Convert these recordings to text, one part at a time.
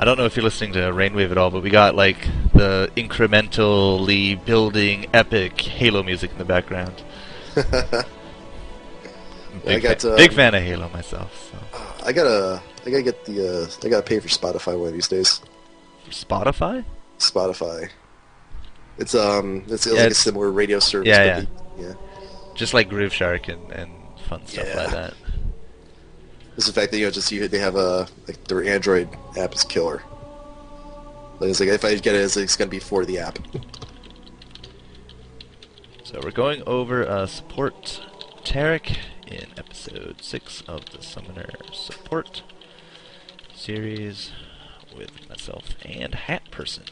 I don't know if you're listening to Rainwave at all, but we got like the incrementally building epic Halo music in the background. Big fan of Halo myself. So. I gotta get the. I gotta pay for Spotify one of these days. For Spotify? Spotify. It's like a similar radio service. Yeah. Yeah. Just like Groove Shark and fun stuff like that. It's the fact that they have their Android app is killer. Like it's like if I get it, it's gonna be for the app. So we're going over support Taric in episode 6 of the Summoner Support series with myself and HatPerson.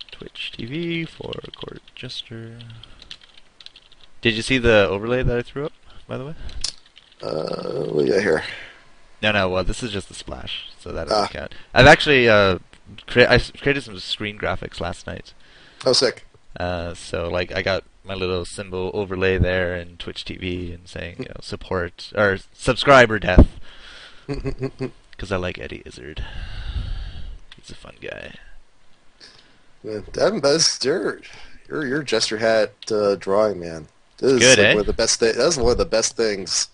Twitch TV, FourCourtJester. Did you see the overlay that I threw up, by the way? What do you got here? No, well, this is just the splash, so that doesn't count. I've actually I created some screen graphics last night. Oh, sick. So, like, I got my little symbol overlay there in Twitch TV and saying, support, or subscriber death. Because I like Eddie Izzard. He's a fun guy. Man, your Jester hat drawing, man. This is good, one of the best That's one of the best things.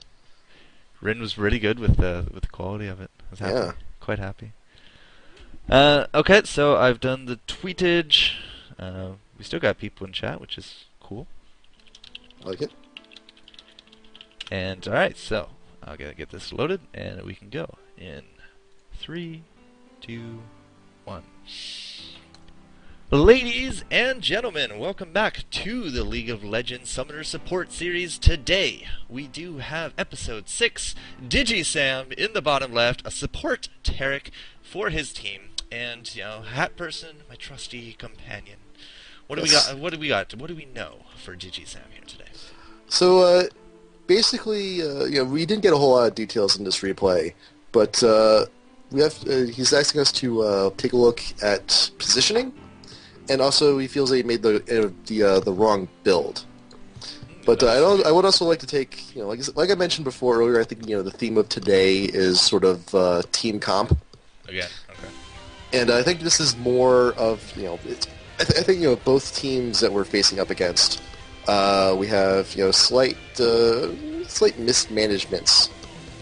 Rin was really good with the quality of it. I was happy. Yeah. Quite happy. Okay, so I've done the tweetage. We still got people in chat, which is cool. I like it. And alright, so I'll get this loaded and we can go in 3, 2, 1. Ladies and gentlemen, welcome back to the League of Legends Summoner Support Series. Today, we do have Episode 6, DigiSam in the bottom left, a support Taric for his team, and, HatPerson, my trusty companion. What do we got? What do we know for DigiSam here today? So, basically, we didn't get a whole lot of details in this replay, but he's asking us to take a look at positioning. And also, he feels that he made the wrong build. But I would also like to take, like I mentioned before earlier, I think the theme of today is sort of team comp. Again, okay. And I think this is more of I think both teams that we're facing up against, we have slight mismanagements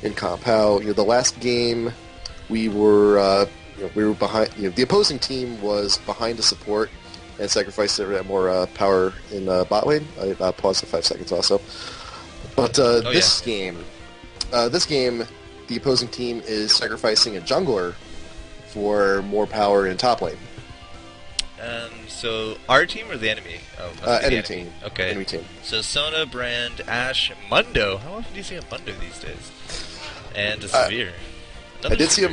in comp. How the last game we were behind. The opposing team was behind a support and sacrificed more power in bot lane. I paused for 5 seconds also. But this game, the opposing team is sacrificing a jungler for more power in top lane. So our team or the enemy? Enemy team. Okay. Enemy team. So Sona, Brand, Ashe, Mundo. How often do you see a Mundo these days? And a Severe. I did see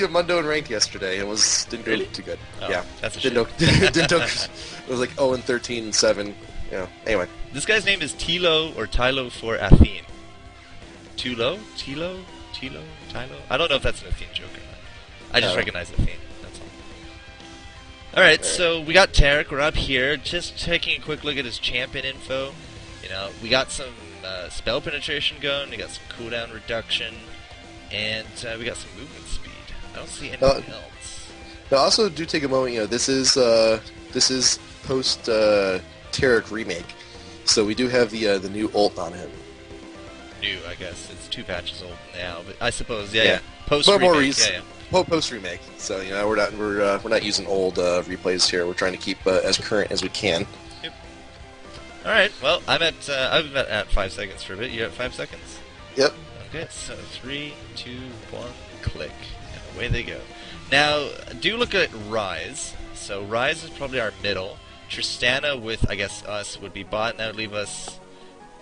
a Mundo in ranked yesterday. Didn't go too good. Oh, yeah, that's a shame. It was like 0 and 13 and 7. Anyway. This guy's name is Tilo or Tylo for Athene. Tilo? I don't know if that's an Athene joke or not. I just recognize Athene. That's all. Alright, so we got Taric. We're up here, just taking a quick look at his champion info. We got some spell penetration going. We got some cooldown reduction. And we got some movement speed. I don't see anything else. Now, also do take a moment. This is post Taric remake, so we do have the new ult on him. New, I guess it's 2 patches old now, but I suppose post remake. Post remake. So we're not using old replays here. We're trying to keep as current as we can. Yep. All right. Well, I'm at 5 seconds for a bit. You're at 5 seconds. Yep. Okay, so 3, 2, 1, click, and away they go. Now, do look at Ryze. So Ryze is probably our middle. Tristana with, I guess, us would be bot, and that would leave us...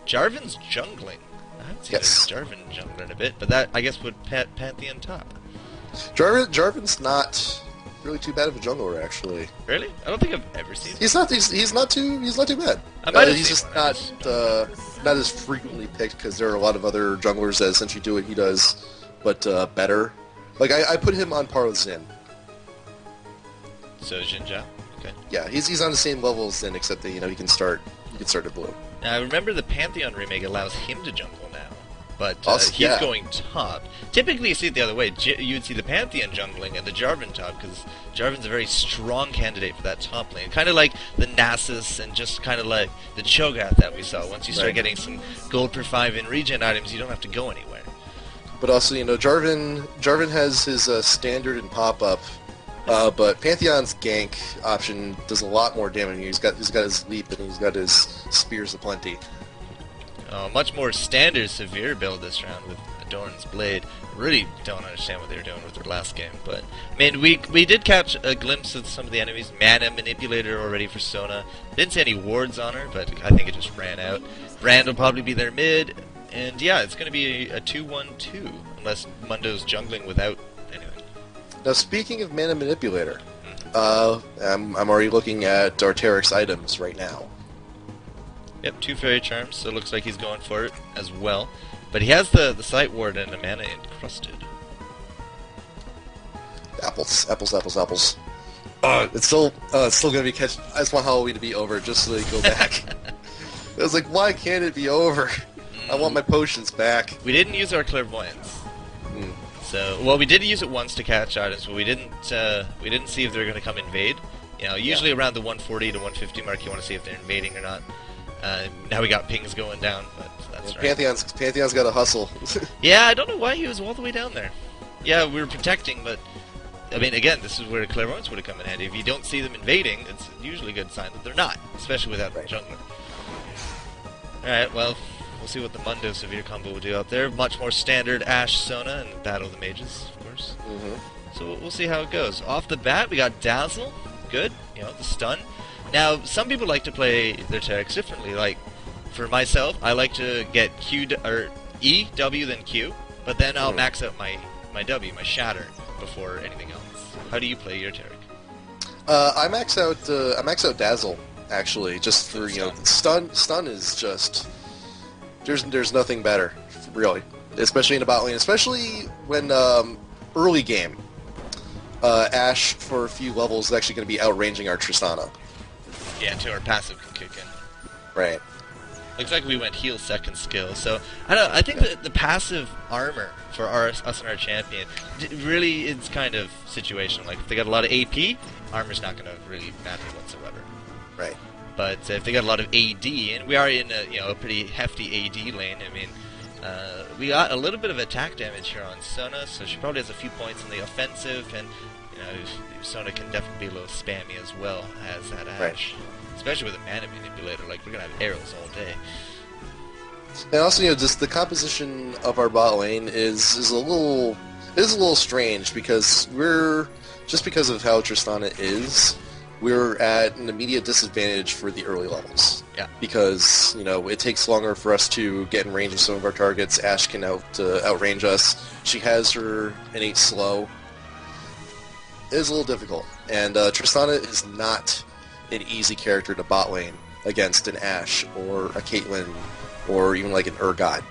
Jarvan's jungling. I haven't seen a Jarvan jungler in a bit, but that, I guess, would Pantheon top. Jarvan's not really too bad of a jungler, actually. Really? I don't think I've ever seen him. He's not too bad. I might have he's seen just not as frequently picked because there are a lot of other junglers that essentially do what he does, but better. Like I put him on par with Xin. So Jinja? Okay. Yeah, he's on the same level as Xin, except that he can start at blue. Now I remember the Pantheon remake allows him to jungle now. But Also, he's yeah. going top. Typically, you see it the other way. You'd see the Pantheon jungling and the Jarvan top, because Jarvan's a very strong candidate for that top lane. Kind of like the Nasus and just kind of like the Cho'Gath that we saw. Once you start getting some gold per 5 in regen items, you don't have to go anywhere. But also, Jarvan has his standard and pop-up, but Pantheon's gank option does a lot more damage. He's got his leap and he's got his spears aplenty. Much more standard severe build this round with Adorn's Blade. Really don't understand what they were doing with their last game, but I mean, we did catch a glimpse of some of the enemies. Mana Manipulator already for Sona. Didn't see any wards on her, but I think it just ran out. Brand will probably be their mid. And yeah, it's going to be a 2-1-2, unless Mundo's jungling without anything. Now, speaking of Mana Manipulator, I'm already looking at our Taric's items right now. Yep, 2 Fairy Charms, so it looks like he's going for it as well. But he has the Sight Ward and the Mana Encrusted. Apples. It's still going to be catch. I just want Halloween to be over just so they go back. I was like, why can't it be over? I want my potions back. We didn't use our Clairvoyance. So, well, we did use it once to catch items, but we didn't see if they were going to come invade. You know, usually around the 140 to 150 mark, you want to see if they're invading or not. Now we got pings going down, but that's right. Pantheon's got to hustle. Yeah, I don't know why he was all the way down there. Yeah, we were protecting, but I mean, again, this is where the Clairvoyance would have come in handy. If you don't see them invading, it's usually a good sign that they're not, especially without the jungler. Alright, well, we'll see what the Mundo Severe combo will do out there. Much more standard Ashe Sona and Battle of the Mages, of course. So we'll see how it goes. Off the bat, we got Dazzle. Good, you know, the stun. Now, some people like to play their Tarics differently. Like, for myself, I like to get Q or E, W, then Q, but then I'll max out my W, my Shatter, before anything else. How do you play your Taric? I max out Dazzle, actually, just for, you know, stun is just there's nothing better, really, especially in a bot lane, especially when early game Ashe for a few levels is actually going to be outranging our Tristana. Yeah, until our passive can kick in. Right. Looks like we went heal second skill, so I don't know, I think that the passive armor for us and our champion really is kind of situational. Like, if they got a lot of AP, armor's not going to really matter whatsoever. Right. But if they got a lot of AD, and we are in a pretty hefty AD lane, I mean, we got a little bit of attack damage here on Sona, so she probably has a few points in the offensive, and you know, Sona can definitely be a little spammy as well as that Ashe. Right. Especially with a Mana Manipulator, like, we're gonna have arrows all day. And also, you know, just the composition of our bot lane is a little strange, because because of how Tristana is, we're at an immediate disadvantage for the early levels. Yeah. Because, you know, it takes longer for us to get in range of some of our targets. Ashe can outrange us. She has her innate slow. It is a little difficult. And Tristana is not an easy character to bot lane against an Ashe or a Caitlyn or even like an Urgot.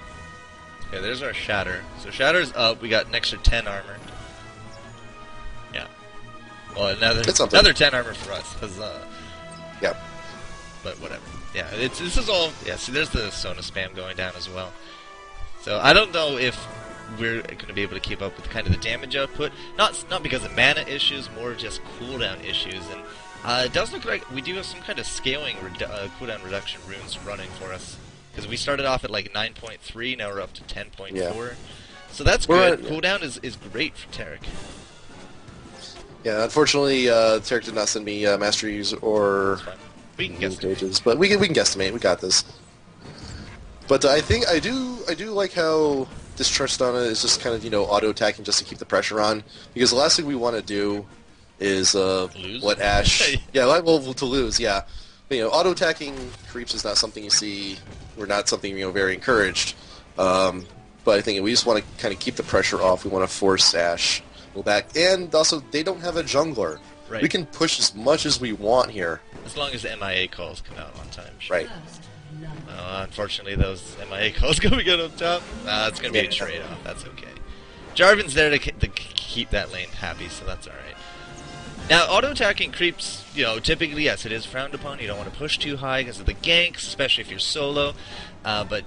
Okay, there's our Shatter. So Shatter's up. We got an extra 10 armor. Yeah. Well, another 10 armor for us, because yeah. But whatever. Yeah, this is all. Yeah, see, there's the Sona spam going down as well. So I don't know if we're going to be able to keep up with kind of the damage output. Not because of mana issues, more just cooldown issues. And it does look like we do have some kind of scaling cooldown reduction runes running for us. Because we started off at like 9.3, now we're up to 10.4. Yeah. So that's good. Cooldown is great for Taric. Yeah, unfortunately, Taric did not send me masteries or we can guess pages, but we can guesstimate. We got this. But I think I do like how this Tristana is just kind of, you know, auto attacking just to keep the pressure on, because the last thing we want to do is let Ashe to lose. Yeah, but, you know, auto attacking creeps is not something you see. We're not something, you know, very encouraged. But I think we just want to kind of keep the pressure off. We want to force Ashe a little back, and also they don't have a jungler. Right. We can push as much as we want here. As long as the MIA calls come out on time. Sure. Right. Unfortunately, those MIA calls going to get up top. It's going to be a trade-off. That's okay. Jarvan's there to keep that lane happy, so that's alright. Now, auto-attacking creeps, you know, typically, yes, it is frowned upon. You don't want to push too high because of the ganks, especially if you're solo. But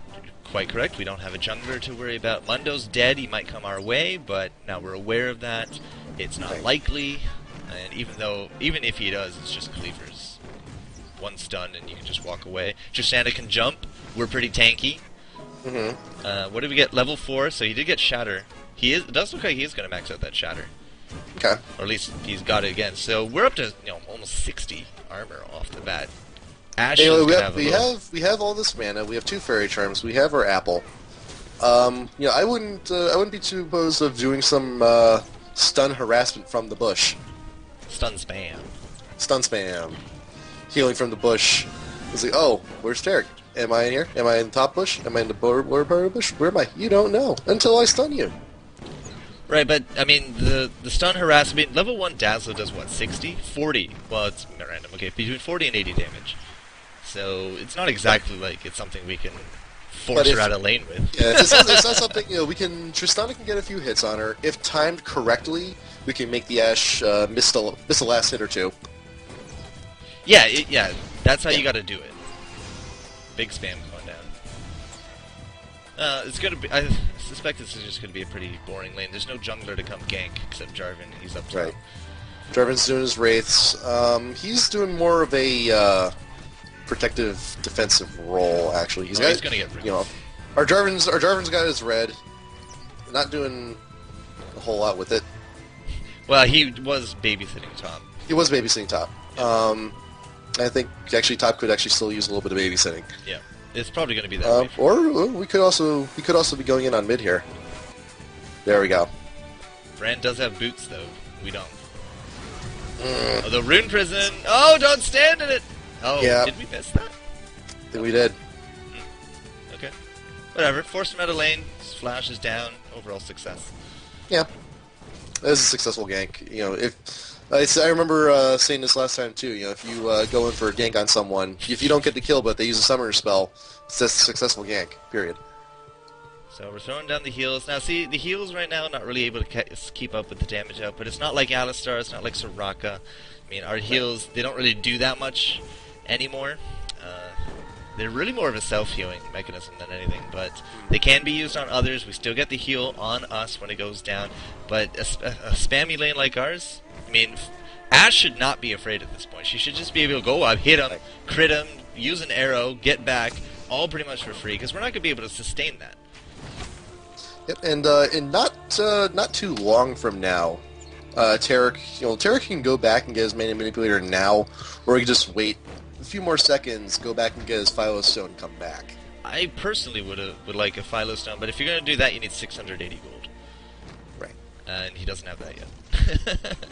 quite correct. We don't have a jungler to worry about. Mundo's dead. He might come our way, but now we're aware of that. It's not likely. And even if he does, it's just cleavers. One stun and you can just walk away. Tristana can jump. We're pretty tanky. What did we get? Level 4, so he did get Shatter. It does look like he is going to max out that Shatter. Okay. Or at least he's got it again. So we're up to almost 60 armor off the bat. Ashe we have all this mana. We have 2 fairy charms. We have our apple. I wouldn't be too opposed of doing some stun harassment from the bush. Stun spam. Stun spam. Healing from the bush. It's like, oh, where's Taric? Am I in here? Am I in the top bush? Am I in the lower part of the bush? Where am I? You don't know until I stun you. Right, but, I mean, the stun harassment, level 1 Dazzler does what, 60? 40. Well, it's random. Okay, between 40 and 80 damage. So, it's not exactly like it's something we can force her out of lane with. Yeah, it's not something, Tristana can get a few hits on her. If timed correctly, we can make the Ashe miss the last hit or two. Yeah, that's how you gotta do it. Big spam going down. It's gonna be. I suspect this is just gonna be a pretty boring lane. There's no jungler to come gank except Jarvan. He's up top. Right. Jarvan's doing his wraiths. He's doing more of a protective, defensive role. Actually, he's gonna get. Our Jarvan's got his red. Not doing a whole lot with it. Well, he was babysitting top. He was babysitting top. I think actually top could actually still use a little bit of babysitting. Yeah, it's probably going to be that way. Or we could also be going in on mid here. There we go. Brand does have boots though. We don't. Oh, the Rune Prison. Oh, don't stand in it. Oh, yeah. Did we miss that? I think we did. Okay. Whatever. Force him out of lane. Flash is down. Overall success. Yeah. It was a successful gank. I remember saying this last time too. If you go in for a gank on someone, if you don't get the kill, but they use a summoner spell, it's a successful gank. Period. So we're throwing down the heals. Now, see, the heals right now not really able to keep up with the damage output. It's not like Alistar. It's not like Soraka. I mean, our heals, they don't really do that much anymore. They're really more of a self-healing mechanism than anything, but they can be used on others. We still get the heal on us when it goes down, but a spammy lane like ours, I mean, Ashe should not be afraid at this point. She should just be able to go up, hit him, crit him, use an arrow, get back, all pretty much for free, because we're not going to be able to sustain that. Yep, and not too long from now, Taric can go back and get his mana manipulator now, or he can just wait a few more seconds, go back and get his Philo Stone, come back. I personally would like a Philo Stone, but if you're going to do that, you need 680 gold. Right. And he doesn't have that yet.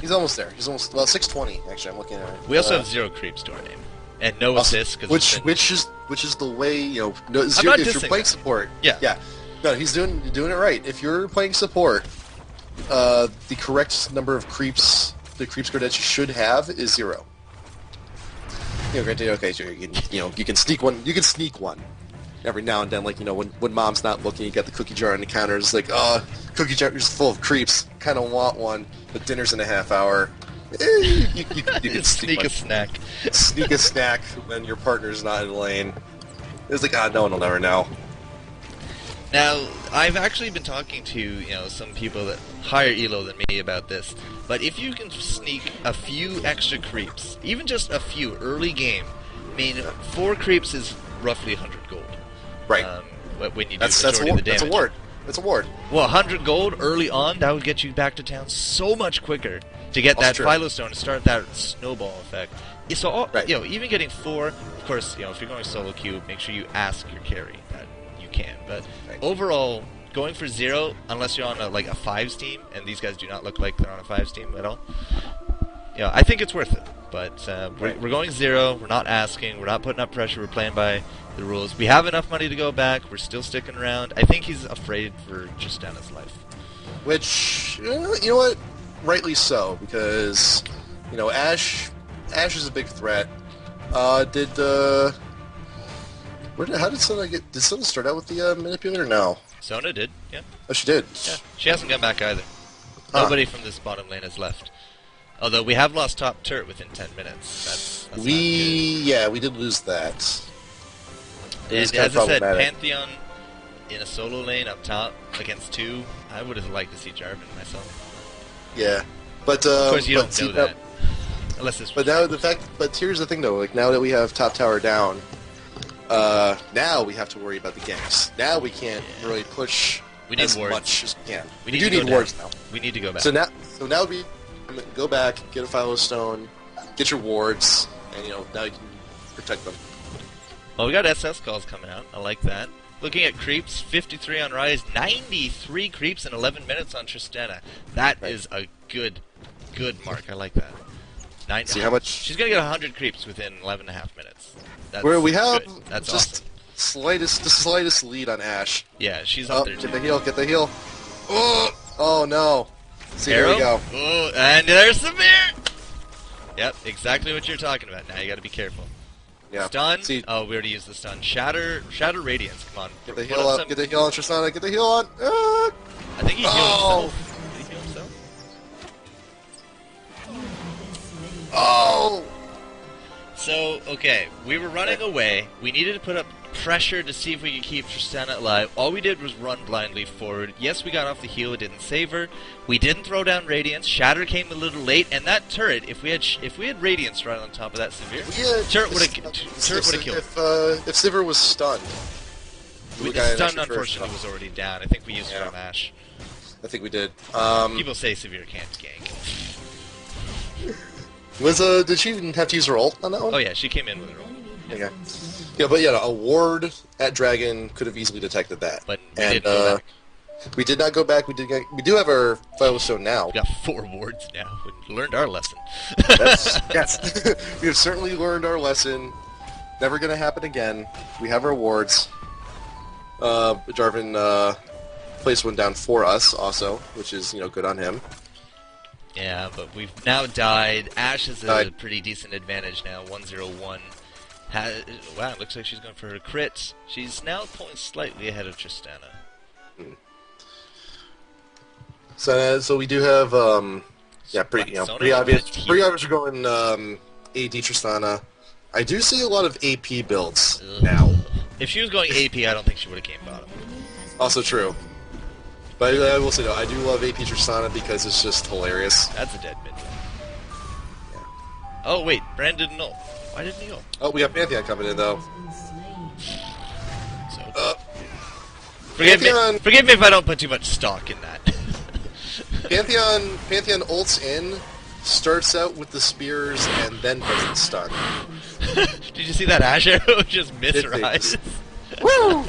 He's almost there. He's almost 620. Actually, I'm looking at it. We also have 0 creeps to our name, and no assists. Which is the way if you're playing support. Yeah. No, he's doing it right. If you're playing support, the correct number of creeps, the creep score that you should have is 0. Granted, okay, sure, you can sneak one. You can sneak one every now and then, like when mom's not looking, you got the cookie jar on the counter. It's like, cookie jar is full of creeps. Kind of want one, but dinner's in a half hour. You can sneak a snack. Sneak a snack when your partner's not in the lane. It's like, no one will never know. Now, I've actually been talking to, some people that higher elo than me about this, but if you can sneak a few extra creeps, even just a few early game, I mean, 4 creeps is roughly 100 gold. Right. When you do the majority of the damage. That's a ward. Well, 100 gold early on, that would get you back to town so much quicker to get that Philo Stone to start that snowball effect. So, even getting 4, of course, if you're going solo queue, make sure you ask your carry that you can. But overall, going for 0, unless you're on a 5s team, and these guys do not look like they're on a 5s team at all, I think it's worth it. But we're going 0, we're not asking, we're not putting up pressure, we're playing by the rules. We have enough money to go back, we're still sticking around. I think he's afraid for Tristana's life. Which, you know what? Rightly so, because, Ashe is a big threat. How did Sona did Sona start out with the manipulator? No. Sona did, yeah. Oh, she did? Yeah, she hasn't come back either. Nobody from this bottom lane has left. Although we have lost top turret within 10 minutes. That's we did lose that. And as I said, Pantheon in a solo lane up top against 2, I would have liked to see Jarvan myself. Yeah, but Of course, you but don't see, know that. Unless this. But now but here's the thing though. Like now that we have top tower down, now we have to worry about the ganks. Now we can't really push as wards. much as we can. We do need wards now. We need to go back. So now we go back, get a Philo Stone, get your wards, and now you can protect them. Well, we got SS calls coming out. I like that. Looking at creeps, 53 on Rise, 93 creeps in 11 minutes on Tristana. That is a good mark. I like that. See how much? She's gonna get 100 creeps within 11 and a half minutes. That's where we have good. That's just awesome. the slightest lead on Ashe. Yeah, she's up there too. Get the heal. Oh no. See, there we go. Oh, and there's Severe! Yep, exactly what you're talking about. Now you gotta be careful. Yeah. Stun? See, oh, we already used the stun. Shatter Radiance, come on. Get the heal up, get the heal on Tristana, get the heal on! I think he healed himself. Did he heal himself? Oh! So, okay, we were running away. We needed to put up pressure to see if we could keep Tristana alive. All we did was run blindly forward. Yes, we got off the heal. It didn't save her. We didn't throw down Radiance. Shatter came a little late, and that turret, if we had Radiance right on top of that Severe, turret would have killed. If Sivir was stunned. The stun, unfortunately, was already down. I think we used it on Ashe. I think we did. People say Severe can't gank. Did she even have to use her ult on that one? Oh yeah, she came in with her ult. Okay. Yeah, but a ward at Dragon could have easily detected that. But we didn't go back. We did not go back. We do have our Philo Stone now. We got 4 wards now. We learned our lesson. Yes. We have certainly learned our lesson. Never gonna happen again. We have our wards. Jarvan placed one down for us also, which is good on him. Yeah, but we've now died. Ashe has a pretty decent advantage now, 1-0-1. Wow, it looks like she's going for her crits. She's now pulling slightly ahead of Tristana. So we do have pretty obvious. Pretty obvious we're going AD Tristana. I do see a lot of AP builds now. If she was going AP, I don't think she would have came bottom. Also true. But I will say though, I do love AP Tristana because it's just hilarious. That's a dead mid. Yeah. Oh wait, Brand didn't ult. Why didn't he ult? Oh, we got Pantheon coming in though. So, forgive me if I don't put too much stock in that. Pantheon ults in, starts out with the spears, and then does the stun. Did you see that Ashe arrow just miss her eyes? Woo!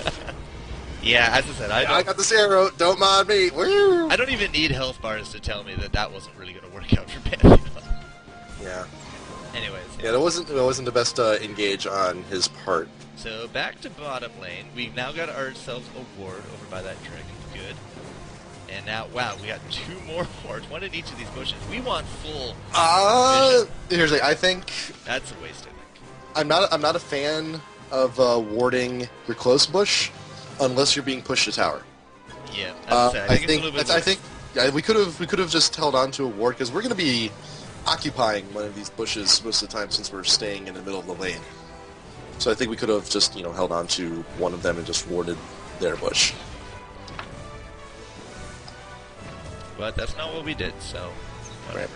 Yeah, as I said, I got this arrow. Don't mind me. Woo! I don't even need health bars to tell me that wasn't really going to work out for Pantheon. Yeah. Anyways. Yeah, that wasn't the best engage on his part. So back to bottom lane. We've now got ourselves a ward over by that dragon. Good. And now, wow, we got 2 more wards. One in each of these bushes. We want full. Here's the thing. I think that's a waste. I think. I'm not a fan of warding your close bush unless you're being pushed to tower. Yeah, I think we could have just held on to a ward because we're going to be occupying one of these bushes most of the time since we're staying in the middle of the lane. So I think we could have just held on to one of them and just warded their bush. But that's not what we did, so whatever.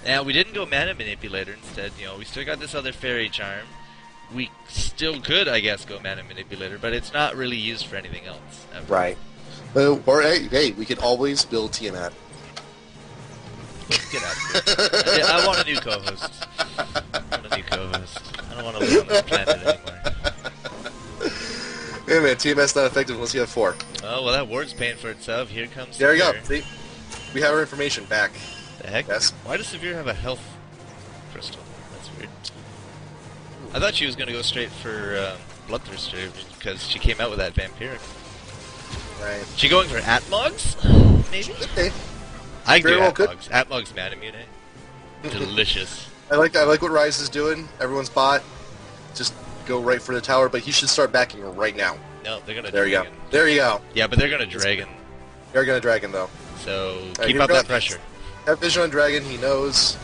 Now we didn't go Mana Manipulator instead. We still got this other Fairy Charm. We still could, I guess, go Mana Manipulator, but it's not really used for anything else. Ever. Right. Or hey, we could always build Tiamat. Get out of here. I want a new co-host. I don't want to live on this planet anymore. Hey man, Tiamat's not effective unless you have 4. Oh, well that ward's paying for itself. Here comes There Severe. you go. See? We have our information back. The heck? Yes. Why does Severe have a health crystal? That's weird. I thought she was going to go straight for Bloodthirster because she came out with that Vampiric. Right. She going for Atmogs? Maybe? Okay. I can do well Atmogs. Atmogs Mana Mune. Delicious. I like what Ryze is doing. Everyone's bot. Just go right for the tower, but he should start backing right now. No, they're gonna. There you go. There you go. Yeah, but they're gonna Dragon. They're gonna Dragon though. So keep up that pressure. Have vision on Dragon. He knows.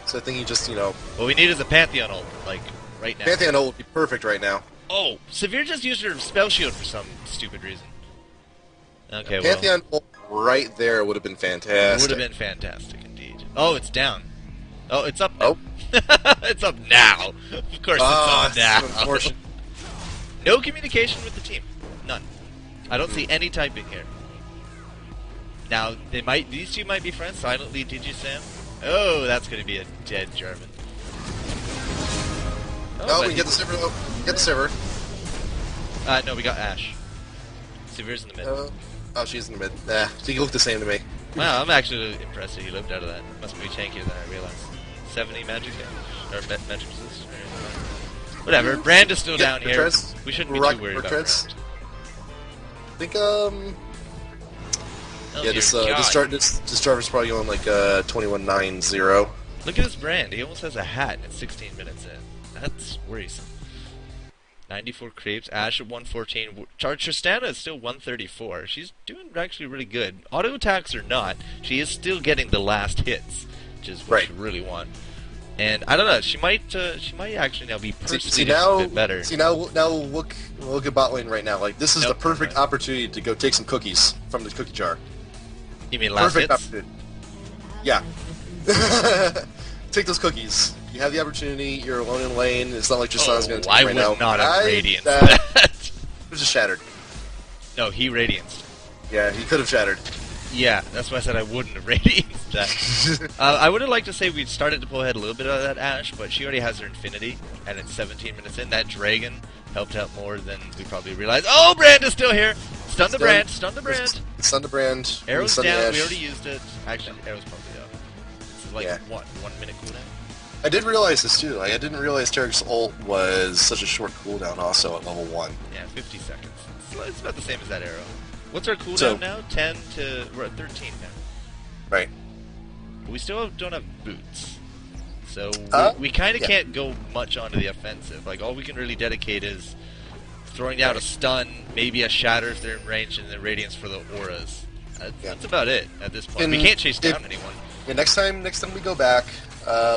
So I think he just What we need is a Pantheon ult, like right now. Pantheon ult would be perfect right now. Oh, Severe just used her spell shield for some stupid reason. Okay, Pantheon ult right there would have been well, fantastic. would have been fantastic indeed. Oh, it's down. Oh, it's up now. Oh. It's up now. Of course, it's up now. Unfortunate. No communication with the team. None. I don't see any typing here. Now, these two might be friends silently, did you, Sam? Oh, that's going to be a dead Jarvan. Oh, we get the Sivir. Oh, get the Sivir. No, we got Ashe. Sivir's in the mid. Oh, she's in the mid. Nah, she looked the same to me. Wow, I'm actually impressed that he lived out of that. Must be tankier than I realized. 70 magic damage? Or magic resist? Whatever, Brand is still down here. We shouldn't be too worried about Brand. I think, Oh, yeah, this Jarvan's probably going like 21-9-0. Look at this Brand. He almost has a hat and it's 16 minutes in. That's worrisome. 94 creeps. Ashe at 114. Tristana is still 134. She's doing actually really good. Auto attacks or not, she is still getting the last hits, which is what you really want. And I don't know. She might actually now be perceived a bit better. See now look at bot lane right now. Like this is the perfect opportunity to go take some cookies from the cookie jar. You mean last hits? Opportunity. Yeah. Take those cookies. You have the opportunity. You're alone in lane. It's not like Tristana's going to take right now. I would not have radianced that. It was just shattered. No, he radianced. Yeah, he could have shattered. Yeah, that's why I said I wouldn't have radianced that. I would have liked to say we'd started to pull ahead a little bit of that Ashe, but she already has her Infinity, and it's 17 minutes in. That Dragon helped out more than we probably realized. Oh, Brand is still here! Stun the Brand, stun the Brand! Stun the Brand. Arrow's down, Ashe. we already used it. Actually, Arrow's probably up. This is like, what, 1 minute cooldown? I did realize this too. Like, I didn't realize Taric's ult was such a short cooldown also at level 1. Yeah, 50 seconds. It's about the same as that Arrow. What's our cooldown now? 10 to... We're at 13 now. Right. We still don't have boots. So we kind of can't go much onto the offensive. Like, all we can really dedicate is throwing down a stun, maybe a shatter if they're in range, and then radiance for the auras. That's about it at this point. We can't chase down anyone. Yeah, next time we go back,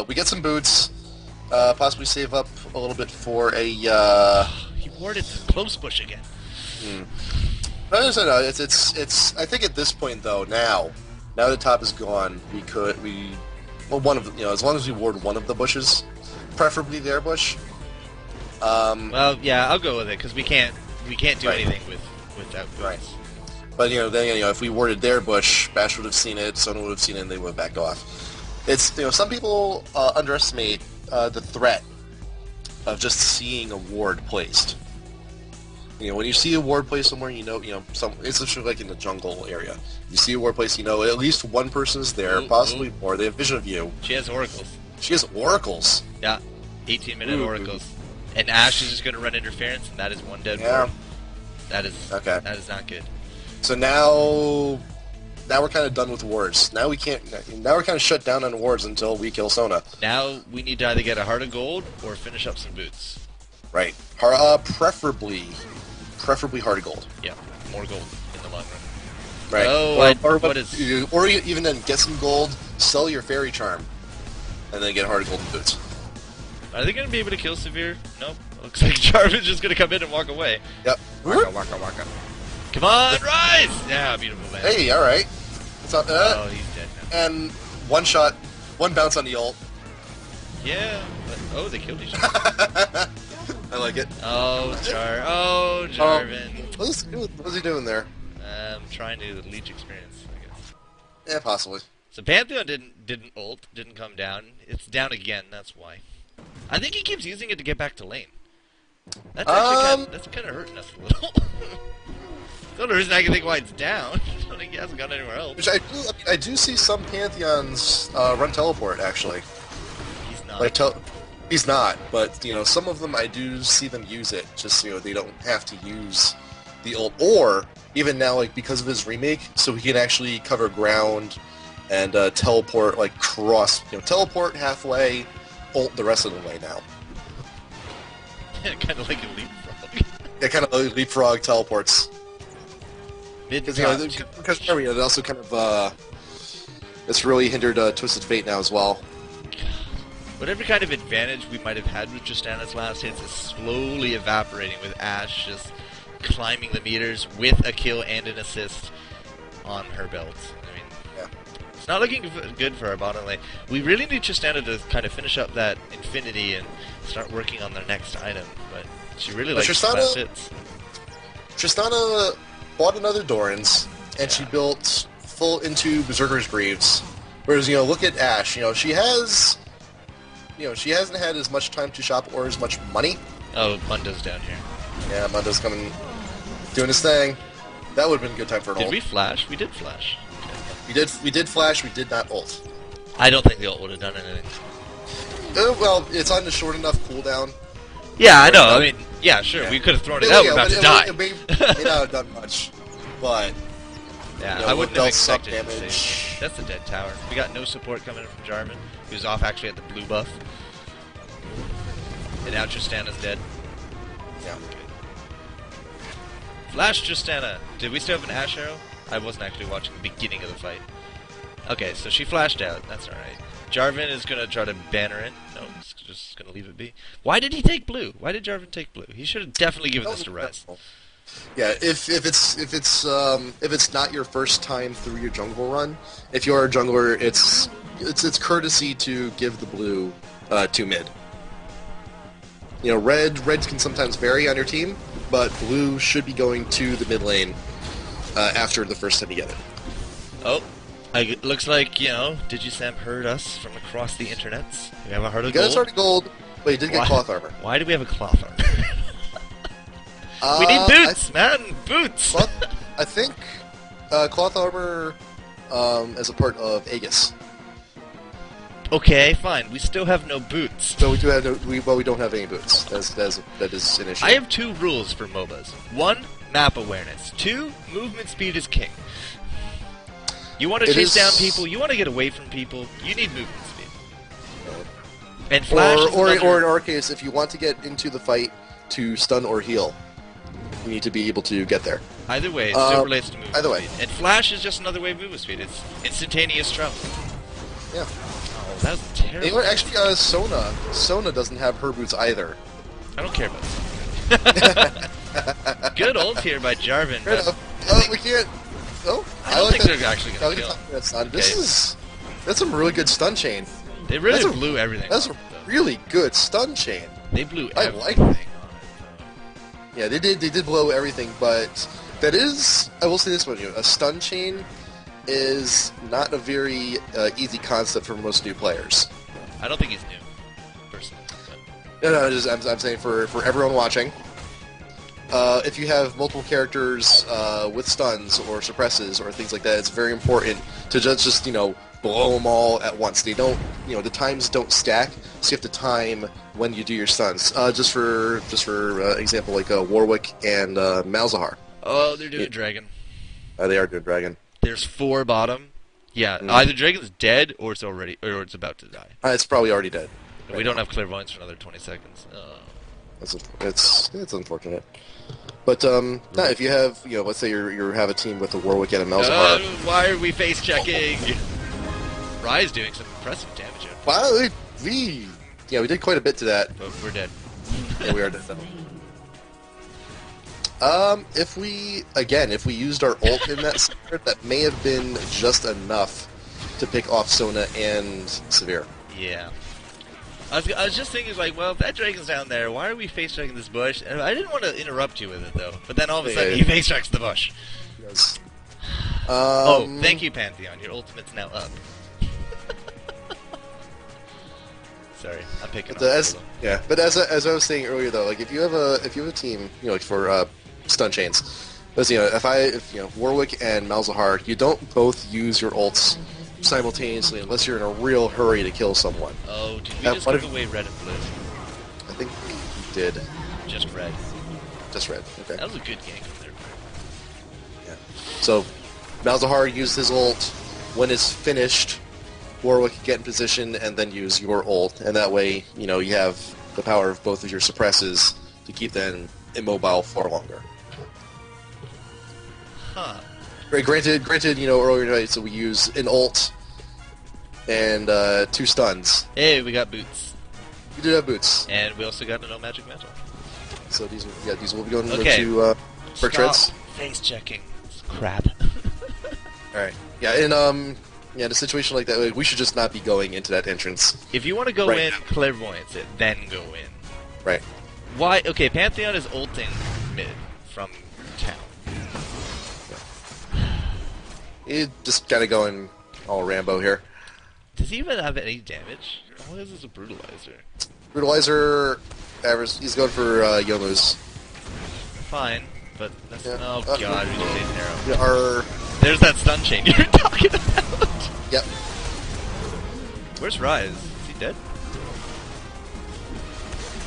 we get some boots, possibly save up a little bit for a... He warded the close bush again. No, it's. I think at this point though, now the top is gone, one of the, as long as we ward one of the bushes, preferably their bush. Well, yeah, I'll go with it because we can't do anything without boots. Right. But then if we warded their bush, Bash would have seen it, Sona would have seen it, and they would have backed off. It's some people underestimate the threat of just seeing a ward placed. When you see a ward placed somewhere, it's literally like in the jungle area. You see a ward placed, at least one person's there, possibly more. They have vision of you. She has oracles. She has oracles. Yeah, 18-minute oracles. And Ashe is just going to run interference, and that is one dead ward. That is okay. That is not good. So now we're kind of done with wards. Now we can't. Now we're kind of shut down on wards until we kill Sona. Now we need to either get a Heart of Gold or finish up some boots. Right. Preferably Heart of Gold. Yeah, more gold in the long run. Right. Oh, or even then get some gold, sell your Fairy Charm, and then get Heart of Gold and boots. Are they going to be able to kill Severe? Nope. Looks like Jarvan's just going to come in and walk away. Yep. Waka. Come on, rise! Yeah, beautiful man. Hey, alright. Oh, he's dead now. And one shot, one bounce on the ult. Yeah. Oh, they killed each other. I like it. Oh, Jarvan. What's he doing there? Trying to leech experience, I guess. Yeah, possibly. So Pantheon didn't ult, didn't come down. It's down again, that's why. I think he keeps using it to get back to lane. That's actually that's kind of hurting us a little. That's the only reason I can think why it's down. I don't think he hasn't gone anywhere else. Which I do see some Pantheons run teleport, actually. He's not. He's not, but some of them I do see them use it. Just they don't have to use the ult, or even now because of his remake, so he can actually cover ground and teleport cross, teleport halfway, ult the rest of the way now. Kind of like a leapfrog. Yeah, kind of like leapfrog teleports. Because it also kind of it's really hindered Twisted Fate now as well. Whatever kind of advantage we might have had with Tristana's last hits is slowly evaporating with Ashe just climbing the meters with a kill and an assist on her belt. I mean, Yeah. it's not looking good for our bottom lane. We really need Tristana to kind of finish up that Infinity and start working on their next item, but she really likes fast hits. Tristana bought another Doran's, and she built full into Berserker's Greaves. Whereas, look at Ashe. She hasn't had as much time to shop or as much money. Oh, Mundo's down here. Yeah, Mundo's coming, doing his thing. That would have been a good time for an ult. Did we flash? We did flash. We did flash, we did not ult. I don't think the ult would have done anything. Well, it's on a short enough cooldown. Yeah, I know. I mean, yeah, sure. Yeah. We could have thrown it out. We're about to die. It may not have done much, but yeah, I wouldn't have expected it to save. That's the dead tower. We got no support coming in from Jarvan. He was off actually at the blue buff. And now Tristana's dead. Yeah. Flash Tristana. Did we still have an Ashe arrow? I wasn't actually watching the beginning of the fight. Okay, so she flashed out. That's alright. Jarvan is going to try to ban her in. No, he's just going to leave it be. Why did he take blue? Why did Jarvan take blue? He should have definitely given this to Ryze. Yeah, if it's not your first time through your jungle run, if you are a jungler, it's courtesy to give the blue to mid. Red can sometimes vary on your team, but blue should be going to the mid lane after the first time you get it. Oh, it looks like, Digisam heard us from across the internets. We have a heart of gold. You guys already gold, but you did get cloth armor. Why do we have a cloth armor? We need boots, man! Boots! I think cloth armor as a part of Aegis. Okay, fine. We still have no boots. So we do have we don't have any boots. That is an issue. I have 2 rules for MOBAs. 1, map awareness. 2, movement speed is king. You want to chase down people, you want to get away from people, you need movement speed. And flash or in our case, if you want to get into the fight to stun or heal, you need to be able to get there. Either way, it still relates to movement either way. speed. And flash is just another way of movement speed. It's instantaneous travel. Yeah. Oh, that was terrible. Actually, Sona doesn't have her boots either. I don't care about that. Good ult here by Jarvan. We can't. Oh, I don't think they're actually going to kill. That's some really good stun chain. They really blew everything. That's a really good stun chain. They blew I everything. like it. Yeah, they did blow everything, but that is, I will say this one, a stun chain is not a very easy concept for most new players. I don't think he's new, personally. No, I'm saying for everyone watching, if you have multiple characters with stuns or suppresses or things like that, it's very important to just blow them all at once. They don't, the times don't stack, so you have to time when you do your stuns. Just for example, like Warwick and Malzahar. Oh, they're doing Dragon. They are doing Dragon. There's 4 bottom. Yeah, either Dragon's dead or it's about to die. It's probably already dead. We don't have clairvoyance for another 20 seconds. It's unfortunate. But if you have, let's say you have a team with a Warwick and a Malzahar. Why are we face checking? Ryze doing some impressive damage. Wow, we did quite a bit to that. But we're dead. Yeah, we are dead. If we used our ult in that sector, that may have been just enough to pick off Sona and Severe. Yeah. I was just thinking, well, if that Dragon's down there, why are we face checking this bush? And I didn't want to interrupt you with it, though. But then all of a sudden, he face checks the bush. Yes. Thank you, Pantheon. Your ultimate's now up. Sorry, I'm picking on Yeah, but as I was saying earlier, though, if you have a team, for stun chains, if Warwick and Malzahar, you don't both use your ults simultaneously unless you're in a real hurry to kill someone. Oh, did we just give away red and blue? I think we did. Just red. Just red. Okay. That was a good gank from there. Yeah. So Malzahar used his ult. When it's finished, Warwick can get in position and then use your ult, and that way, you have the power of both of your suppresses to keep them immobile for longer. Huh. Granted, earlier tonight, so we use an ult and 2 stuns. Hey, we got boots. We do have boots. And we also got a no magic mantle. So these will be going okay. to For crits? Face checking. Crap. Alright. Yeah, in a situation like that, we should just not be going into that entrance. If you want to go in, clairvoyance it, then go in. Right. Why? Okay, Pantheon is ulting mid from town. You just gotta go in all Rambo here. Does he even have any damage? All he has is a brutalizer. Brutalizer, he's going for Yomu's. Fine, but that's oh god, we just ate an arrow. Our There's that stun chain you were talking about. Yep. Where's Rise? Is he dead?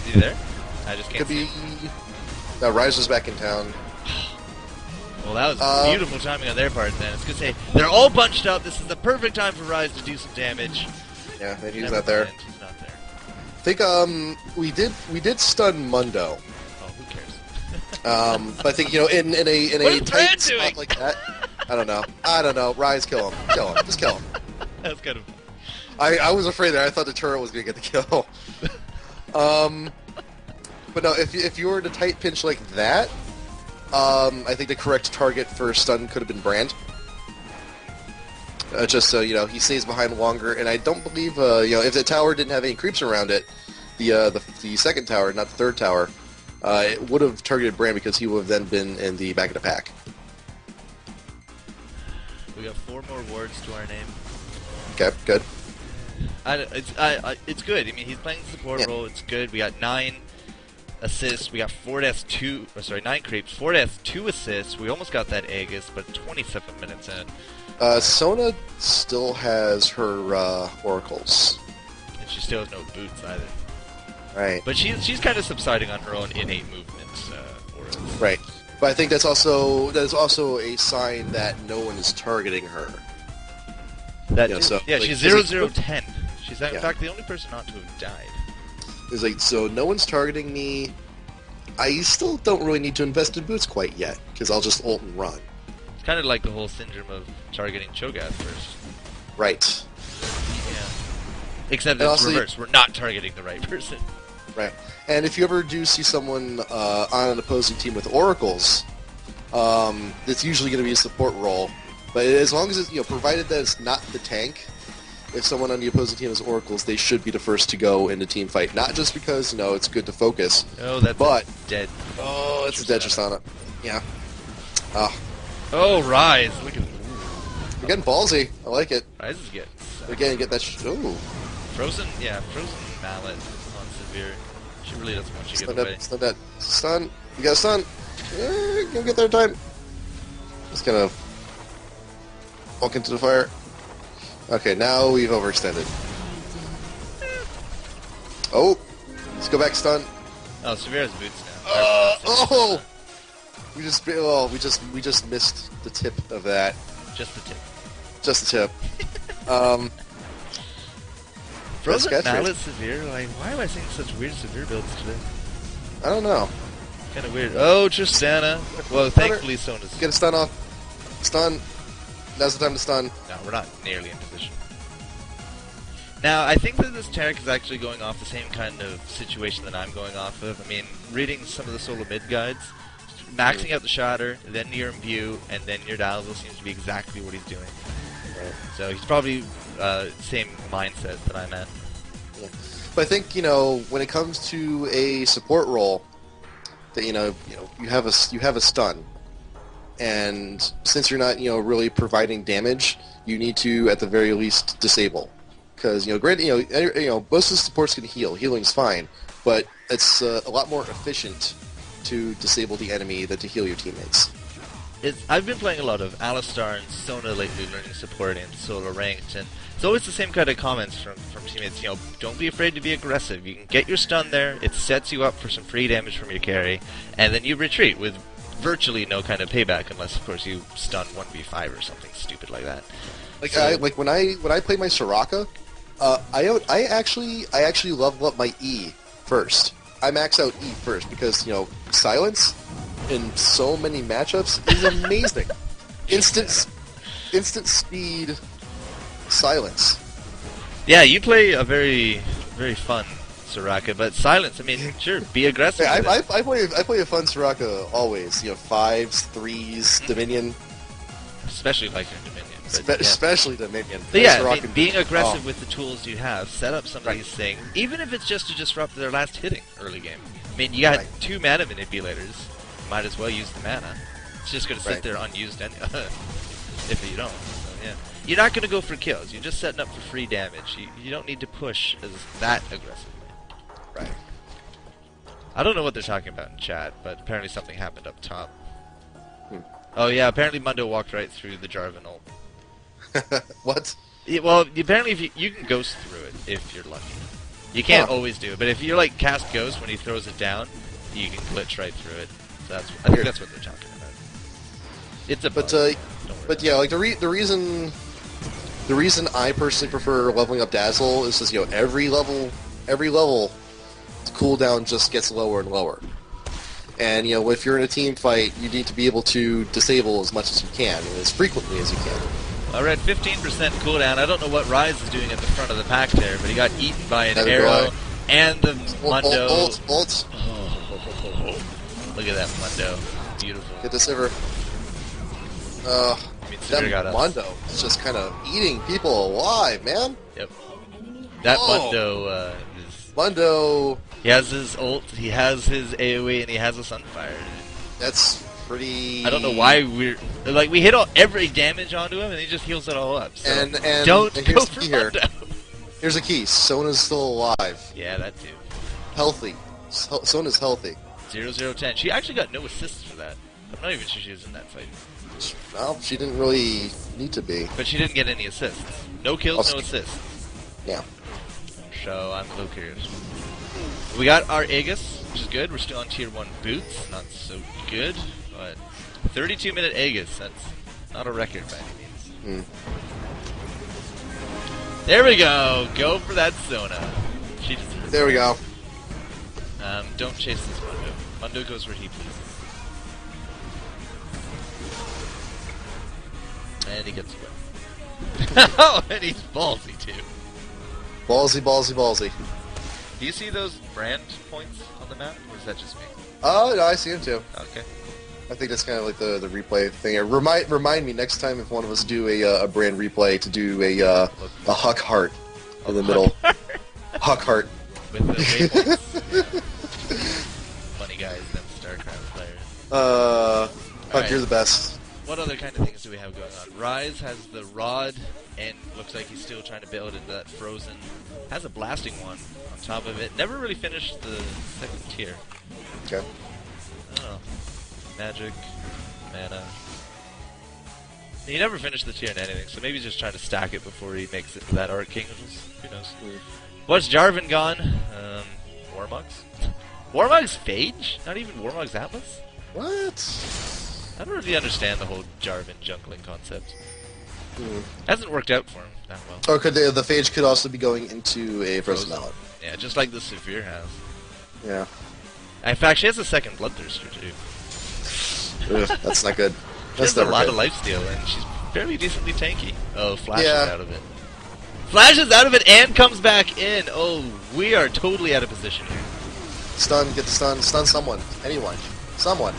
Is he there? I just can't see him. No, Rise was back in town. Well, that was beautiful timing on their part then. It's good to say, they're all bunched up, this is the perfect time for Rise to do some damage. Yeah, maybe he's not there. He's not there. I think, we did stun Mundo. Oh, who cares? But I think, in a tight spot like that, I don't know. Rise, kill him. Just kill him. That's kind of... I was afraid there. I thought the turret was going to get the kill. But no, if you were in a tight pinch like that, I think the correct target for stun could have been Brand. Just so, he stays behind longer, and I don't believe, if the tower didn't have any creeps around it, the second tower, not the third tower, it would have targeted Brand because he would have then been in the back of the pack. We got 4 more wards to our name. Okay, good. It's good. I mean, he's playing the support role. It's good. We got 9 assists. We got 4 deaths, 9 creeps, 4 deaths, 2 assists. We almost got that Aegis, but 27 minutes in. Sona still has her oracles. And she still has no boots either. Right. But she's kind of subsiding on her own innate movement. Right. But I think that's also a sign that no one is targeting her. She's 0-0-10. She's in fact the only person not to have died. It's like, so no one's targeting me. I still don't really need to invest in boots quite yet, because I'll just ult and run. It's kind of like the whole syndrome of targeting Cho'Gath first. Right. Yeah. Except it's reverse. We're not targeting the right person. Right. And if you ever do see someone on an opposing team with oracles, it's usually going to be a support role. But as long as it's, provided that it's not the tank, if someone on the opposing team has oracles, they should be the first to go in the team fight. Not just because, it's good to focus. Oh, that's dead. Oh, it's a dead Tristana. Yeah. Oh, Rise. Look at You're getting ballsy. I like it. Rise is good. Again, get that ooh. Frozen Mallet on Severe. She really doesn't want you to get away. Stun that. Stun. You got a stun. You'll get there in time. Just gonna walk into the fire. Okay, now we've overextended. Oh! Let's go back stun. Oh, Severe has boots now. We just missed the tip of that. Just the tip. Just the tip. Frozen Mallet Severe? Like, why am I seeing such weird Severe builds today? I don't know. Kind of weird. Oh, Tristana. Well, thankfully Sona's... Get a stun off. Stun. Now's the time to stun. No, we're not nearly in position. Now, I think that this Taric is actually going off the same kind of situation that I'm going off of. I mean, reading some of the solo mid guides, maxing out the Shatter, then near Imbue, and then near Dazzle seems to be exactly what he's doing. Right. So he's probably same mindset that I'm at. Yeah. But I think, when it comes to a support role, that you have a stun. And since you're not, really providing damage, you need to, at the very least, disable. Because, granted, most of the supports can heal. Healing's fine. But it's a lot more efficient to disable the enemy than to heal your teammates. I've been playing a lot of Alistar and Sona lately, learning support in solo ranked, and it's always the same kind of comments from teammates. Don't be afraid to be aggressive. You can get your stun there. It sets you up for some free damage from your carry, and then you retreat with virtually no kind of payback, unless of course you stun 1v5 or something stupid like that. When I play my Soraka, I actually level up my E first. I max out E first because silence in so many matchups is amazing. Instant speed silence. Yeah, you play a very, very fun Soraka, but silence. I mean, sure, be aggressive. Yeah, with it. I play a fun Soraka always. You know, 5s, 3s, Dominion. Especially like in Dominion. But, Especially Dominion. But yeah, Soraka, being aggressive with the tools you have, set up some of these things, even if it's just to disrupt their last hitting early game. I mean, you got 2 mana manipulators. Might as well use the mana. It's just going to sit there unused if you don't. So, yeah. You're not going to go for kills. You're just setting up for free damage. You don't need to push as that aggressively. Right. I don't know what they're talking about in chat, but apparently something happened up top. Oh yeah, apparently Mundo walked right through the Jarvan ult. What? Yeah, well, apparently if you can ghost through it if you're lucky. You can't always do it, but if you're like cast ghost when he throws it down, you can glitch right through it. So I think that's what they're talking about. It's a bug. But yeah, like the reason I personally prefer leveling up Dazzle is just, you know, every level cooldown just gets lower and lower. And, you know, if you're in a team fight, you need to be able to disable as much as you can, and as frequently as you can. We're at 15% cooldown. I don't know what Rise is doing at the front of the pack there, but he got eaten by an arrow and the Mundo. Ult. Oh, look at that Mundo. Beautiful. Get the Sivir. That Mundo is just kind of eating people alive, man. Yep. That Mundo is... Mundo... He has his ult, he has his AoE, and he has a Sunfire. That's pretty... I don't know why we're... Like, we hit every damage onto him, and he just heals it all up. So and don't and go for Mundo. Here's a key. Sona's still alive. Yeah, that too. Healthy. Sona's healthy. 0-0-10. She actually got no assists for that. I'm not even sure she was in that fight. Well, she didn't really need to be. But she didn't get any assists. No kills, no assists. Yeah. So I'm a little curious. We got our Aegis, which is good. We're still on tier 1 boots. Not so good, but 32-minute Aegis. That's not a record by any means. There we go. Go for that Sona. She deserves it. There we go. Don't chase this Mundo. Mundo goes where he pleases. And he gets away. Oh, and he's ballsy too. Ballsy, ballsy, ballsy. Do you see those brand points on the map, or is that just me? Oh, no, I see him too. Okay. I think that's kind of like the replay thing. Remind me next time if one of us do a brand replay to do a Huck Heart in the middle. Huck Heart. With the waypoints. Funny guys, them StarCraft players. Huck, you're the best. What other kind of things do we have going on? Rise has the rod, and looks like he's still trying to build into that frozen. Has a blasting one on top of it. Never really finished the second tier. Okay. I don't know. Magic, mana. He never finished the tier in anything, so maybe he's just trying to stack it before he makes it to that Arc King. Who knows? What's Jarvan gone? Warmugs? Warmugs Phage? Not even Warmugs Atlas? What? I don't really understand the whole Jarvan jungling concept. Hasn't worked out for him that well. Or could the Phage could also be going into a Frozen Mallet. Yeah, just like the Severe has. Yeah. In fact, she has a second Bloodthirster too. Ugh, that's not good. She has a lot of lifesteal, and she's fairly decently tanky. Oh, flashes out of it. Flashes out of it and comes back in. Oh, we are totally out of position here. Stun, get the stun, stun someone, anyone, someone.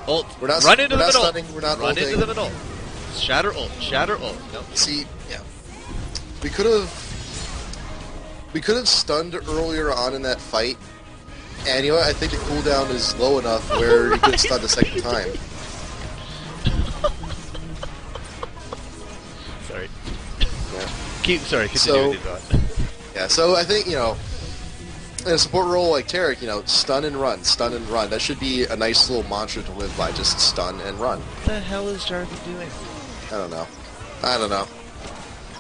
Ult. We're not run into the middle. Stunning, we're not run ulting. into the middle. Shatter ult. Shatter ult. Nope. See, yeah, we could have stunned earlier on in that fight, and you know what? I think the cooldown is low enough where you could stun the second time. Sorry. Yeah. Sorry. Continue with your thought. Yeah. So I think, you know, in a support role like Taric, you know, stun and run, stun and run. That should be a nice little mantra to live by. Just stun and run. What the hell is Jarvan doing? I don't know.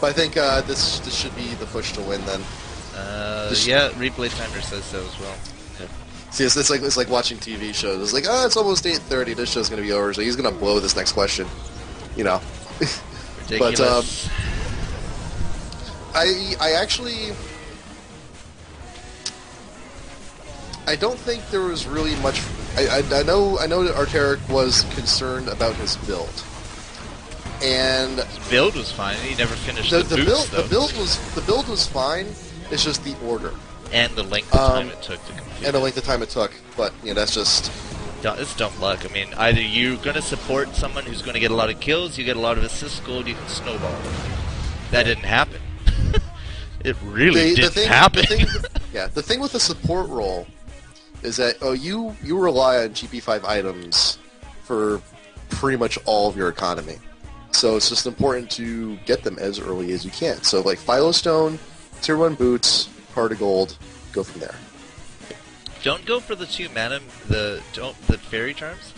But I think this should be the push to win then. Yeah, replay timer says so as well. Yeah. See, it's like watching TV shows. It's like, oh, it's almost 8:30. This show's gonna be over, so he's gonna blow this next question. You know. Ridiculous. But I actually. I don't think there was really much. I know that Taric was concerned about his build, and his build was fine. He never finished the boots, build. The build was fine, It's just the order. And the length of time it took to complete. And the length of time it took, but that's just... It's dumb luck. I mean, either you're going to support someone who's going to get a lot of kills, you get a lot of assist gold, you can snowball. That didn't happen. It really didn't happen. The thing with the support role is that you rely on GP5 items for pretty much all of your economy. So it's just important to get them as early as you can. So like Philostone, Tier 1 boots, Heart of Gold, go from there. Don't go for the 2 mana, the fairy charms.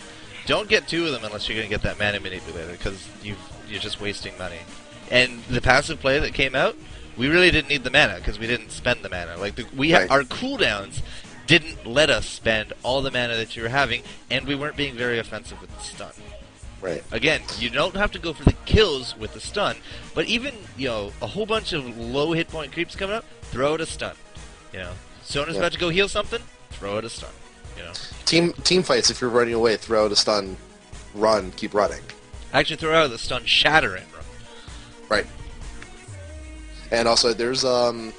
Don't get 2 of them unless you're going to get that mana manipulator, because you're just wasting money. And the passive play that came out, we really didn't need the mana because we didn't spend the mana. Like our cooldowns didn't let us spend all the mana that you were having, and we weren't being very offensive with the stun. Right. Again, you don't have to go for the kills with the stun, but even a whole bunch of low hit point creeps coming up, throw it a stun. Sona's about to go heal something. Throw it a stun, Team fights, if you're running away, throw out a stun, run, keep running. Actually, throw out the stun, shatter, and run. Right. And also, there's the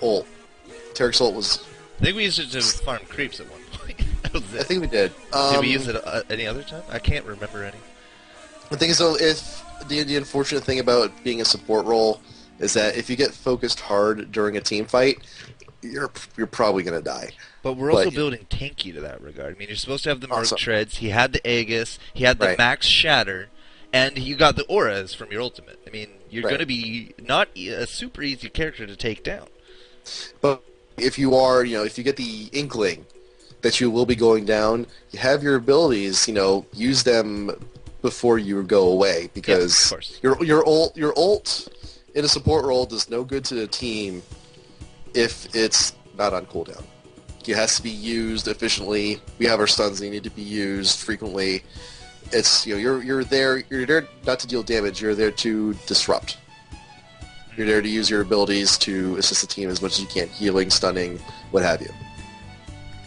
ult. Taric's ult was... I think we used it to farm creeps at one point. That was it. I think we did. Did we use it any other time? I can't remember any. The thing is, though, if the unfortunate thing about being a support role is that if you get focused hard during a team fight, you're probably going to die. But we're also building tanky to that regard. I mean, you're supposed to have the Merc Treads, he had the Aegis, he had the Max Shatter, and you got the Auras from your ultimate. I mean, you're going to be not a super easy character to take down. But if you are, if you get the inkling that you will be going down, you have your abilities, use them before you go away, because your ult in a support role does no good to the team if it's not on cooldown. It has to be used efficiently. We have our stuns; they need to be used frequently. It's you're there not to deal damage. You're there to disrupt. You're there to use your abilities to assist the team as much as you can, healing, stunning, what have you.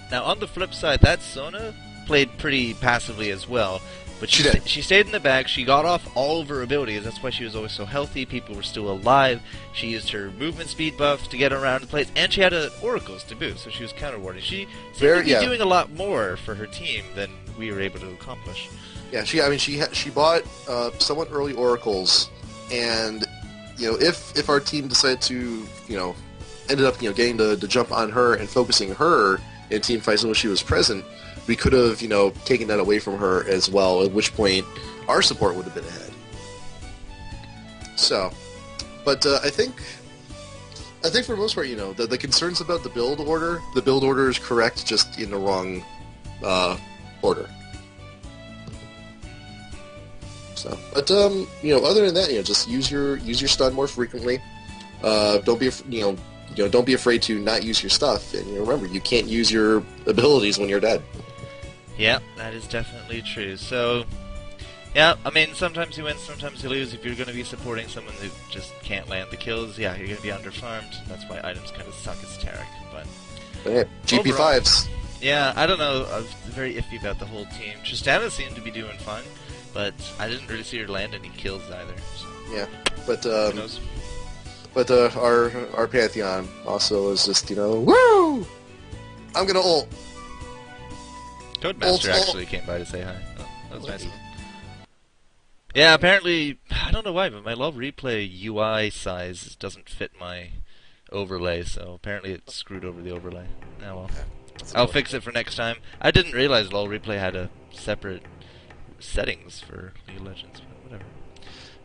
Now, on the flip side, that Sona played pretty passively as well. But she stayed in the back. She got off all of her abilities. That's why she was always so healthy. People were still alive. She used her movement speed buff to get around the place, and she had oracles to boot, so she was counter-warding. She seemed to be doing a lot more for her team than we were able to accomplish. Yeah, she bought somewhat early oracles, and if our team decided to ended up getting to jump on her and focusing her in team fights when she was present, we could have, taken that away from her as well, at which point our support would have been ahead. So, but I think for the most part, the concerns about the build order is correct, just in the wrong order. So, but other than that, just use your stun more frequently. Don't be don't be afraid to not use your stuff, and remember, you can't use your abilities when you're dead. Yeah, that is definitely true. So, yeah, I mean, sometimes you win, sometimes you lose. If you're going to be supporting someone who just can't land the kills, yeah, you're going to be underfarmed. That's why items kind of suck as Taric. But yeah, GP5s. Yeah, I don't know. I was very iffy about the whole team. Tristana seemed to be doing fine, but I didn't really see her land any kills either. So. Yeah, but our Pantheon also is just woo! I'm gonna ult. Codemaster actually came by to say hi. Oh, that was nice. Yeah, apparently, I don't know why, but my LoL replay UI size doesn't fit my overlay, so apparently it screwed over the overlay. Oh well. I'll fix it for next time. I didn't realize LoL replay had a separate settings for League of Legends, but whatever.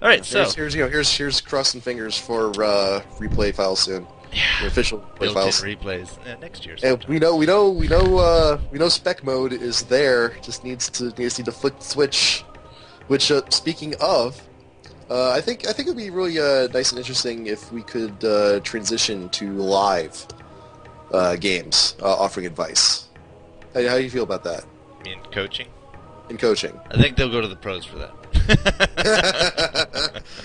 Alright, so... Here's crossing fingers for replay files soon. The official files. Replays next year. And we know spec mode is there. Just needs to flick the switch. Which, speaking of, I think it'd be really nice and interesting if we could transition to live games offering advice. How do you feel about that? You mean coaching? In coaching. I think they'll go to the pros for that.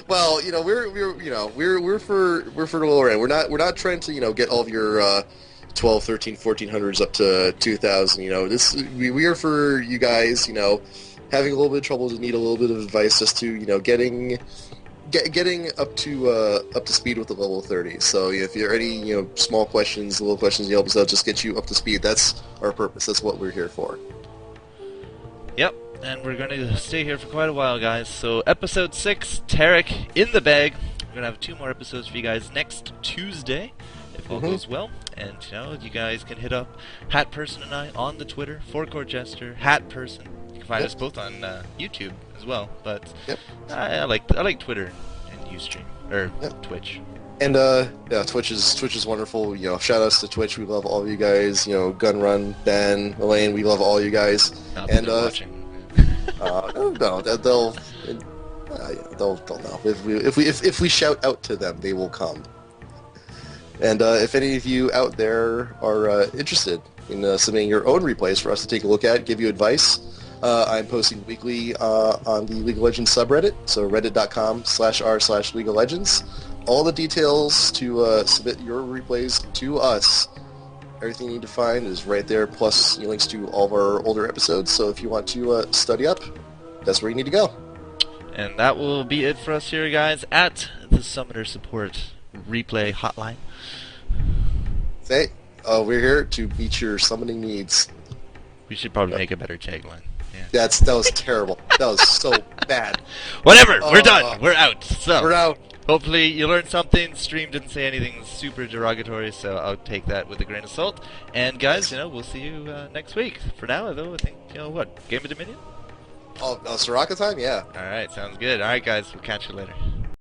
Well, we're for the lower end. We're not trying to get all of your 12, 13, 1400s up to 2000. We are for you guys. Having a little bit of trouble to need a little bit of advice as to getting getting up to speed with the level 30. So if you're any small questions, little questions, help us out, just get you up to speed. That's our purpose. That's what we're here for. Yep, and we're going to stay here for quite a while, guys. So episode 6, Taric in the bag. We're going to have 2 more episodes for you guys next Tuesday, if all goes well. And you guys can hit up HatPerson and I on the Twitter, FourCourtJester, HatPerson. You can find us both on YouTube as well, but I like Twitter and Ustream or Twitch. And Twitch is wonderful. Shout outs to Twitch. We love all of you guys. Gunrun, Ben, Elaine. We love all you guys. And watching. No, they'll know. If we shout out to them, they will come. And if any of you out there are interested in submitting your own replays for us to take a look at, give you advice, I'm posting weekly on the League of Legends subreddit, so reddit.com/r/League of Legends. All the details to submit your replays to us, everything you need to find is right there, plus links to all of our older episodes. So if you want to study up, that's where you need to go. And that will be it for us here, guys, at the Summoner Support Replay Hotline. We're here to meet your summoning needs. We should probably make a better tagline. Yeah. That was terrible. That was so bad. Whatever, we're done. We're out. So we're out. Hopefully you learned something. Stream didn't say anything super derogatory, so I'll take that with a grain of salt. And guys, we'll see you next week. For now, though, I think what? Game of Dominion? Oh, Soraka time? Yeah. All right, sounds good. All right, guys, we'll catch you later.